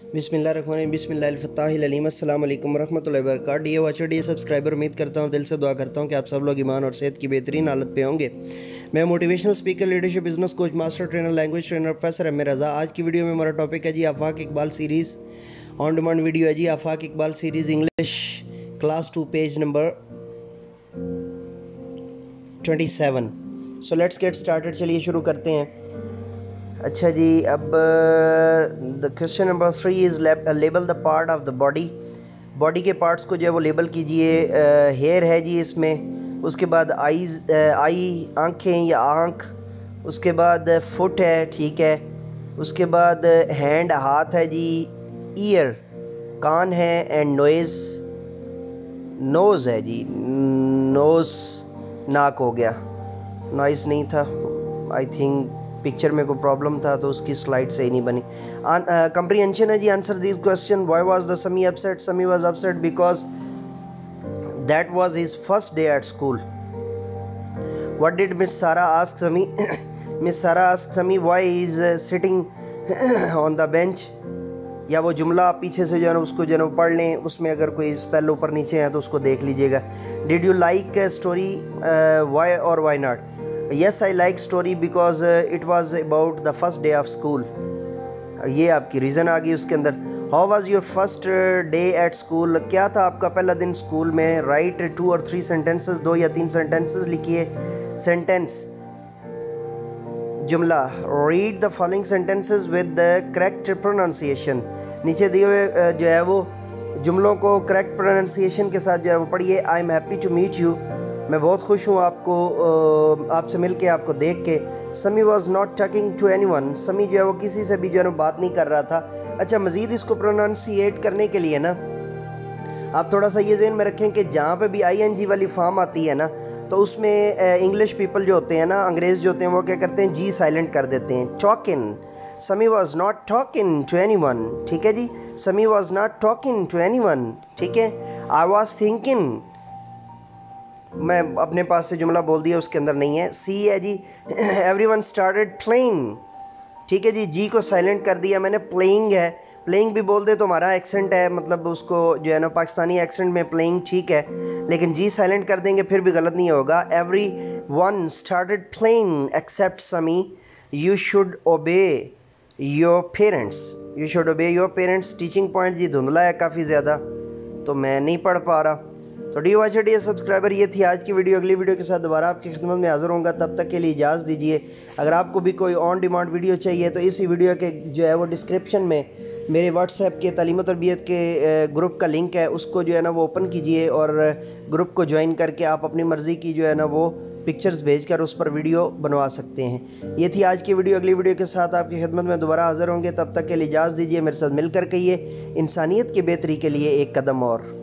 बिस्मिल्लाहिर्रहमानिर्रहीम अस्सलाम वालेकुम रहमतुल्लाहि व बरकातहू। डियर वॉचर, डियर सब्सक्राइबर, उम्मीद करता हूँ, दिल से दुआ करता हूँ कि आप सब लोग ईमान और सेहत की बेहतरीन हालत पे होंगे। मैं motivational speaker, leadership, business coach, master trainer, language trainer, professor M Raza. आज की वीडियो में हमारा टॉपिक है जी Afaq Iqbal series on demand video है जी। Afaq Iqbal series English class 2 page number 27। So let's get started. चलिए शुरू करते हैं। अच्छा जी, अब the question number 3 is label the part of the body. Body के पार्ट्स को जो है वो लेबल कीजिए। हेयर है जी इसमें, उसके बाद आईज, आई आँखें या आँख, उसके बाद फुट है, ठीक है, उसके बाद हैंड हाथ है जी, ईयर कान है, एंड नोइज़ नोज़ है जी, नोज़ नाक हो गया। नॉइज़ नहीं था, आई थिंक पिक्चर में कोई प्रॉब्लम था तो उसकी स्लाइड सही नहीं बनी। कंप्रीहेंशन है जी। Answer this question. Why was the Sami upset? Sami was upset because that was his first day at school. What did Miss Sara ask Sami? Miss Sara ask Sami why he is sitting on the bench. या वो जुमला आप पीछे से जो है उसको जो है पढ़ लें, उसमें अगर कोई स्पेल ऊपर नीचे है तो उसको देख लीजिएगा। Did you like story? Why और why not? Yes, I like story because it was about the first day of school. ये आपकी रीज़न आ गई उसके अंदर। How was your first day at school? क्या था आपका पहला दिन स्कूल में? Write 2 or 3 sentences, 2 या 3 sentences लिखिए। Sentence जुमला। Read the following sentences with the correct pronunciation. नीचे दिए हुए जो है वो जुमलों को करेक्ट प्रोनाउंसिएशन के साथ जो है वो पढ़िए। I am happy to meet you, मैं बहुत खुश हूँ आपसे मिलके, आपको देख के। Sami was not talking to anyone, Sami जो है वो किसी से भी जो है बात नहीं कर रहा था। अच्छा, मज़ीद इसको प्रोनाउंसिएट करने के लिए ना आप थोड़ा सा ये ज़हन में रखें कि जहाँ पे भी ING वाली फॉर्म आती है ना तो उसमें इंग्लिश पीपल जो होते हैं ना, अंग्रेज़ जो होते हैं, वो क्या करते हैं, जी साइलेंट कर देते हैं। Talking, Sami was not talking to anyone, ठीक है जी। Sami was not talking to anyone, ठीक है। आई वॉज थिंकिंग, मैं अपने पास से जुमला बोल दिया, उसके अंदर नहीं है। सी है जी। एवरीवन स्टार्टेड प्लेइंग, ठीक है जी, जी को साइलेंट कर दिया मैंने। प्लेइंग है, प्लेइंग भी बोल दे तो हमारा एक्सेंट है, मतलब उसको जो है ना पाकिस्तानी एक्सेंट में प्लेइंग ठीक है, लेकिन जी साइलेंट कर देंगे फिर भी गलत नहीं होगा। Everyone started playing except Sami. You should obey your parents, you should obey your parents. Teaching point जी धुंधला है काफ़ी ज़्यादा, तो मैं नहीं पढ़ पा रहा। तो डी वॉचर, डी सब्सक्राइबर, ये थी आज की वीडियो। अगली वीडियो के साथ दोबारा आपकी खिदमत में हाजिर होऊंगा, तब तक के लिए इजाज़त दीजिए। अगर आपको भी कोई ऑन डिमांड वीडियो चाहिए तो इसी वीडियो के जो है वो डिस्क्रिप्शन में मेरे व्हाट्सएप के तालीम और तरबियत के ग्रुप का लिंक है, उसको जो है ना वो ओपन कीजिए और ग्रुप को ज्वाइन करके आप अपनी मर्ज़ी की जो है ना वो पिक्चर्स भेजकर उस पर वीडियो बनवा सकते हैं। ये थी आज की वीडियो। अगली वीडियो के साथ आपकी खिदमत में दोबारा हाजिर होंगे, तब तक के लिए इजाज़त दीजिए। मेरे साथ मिलकर कहिए, इंसानियत की बेहतरी के लिए एक कदम और।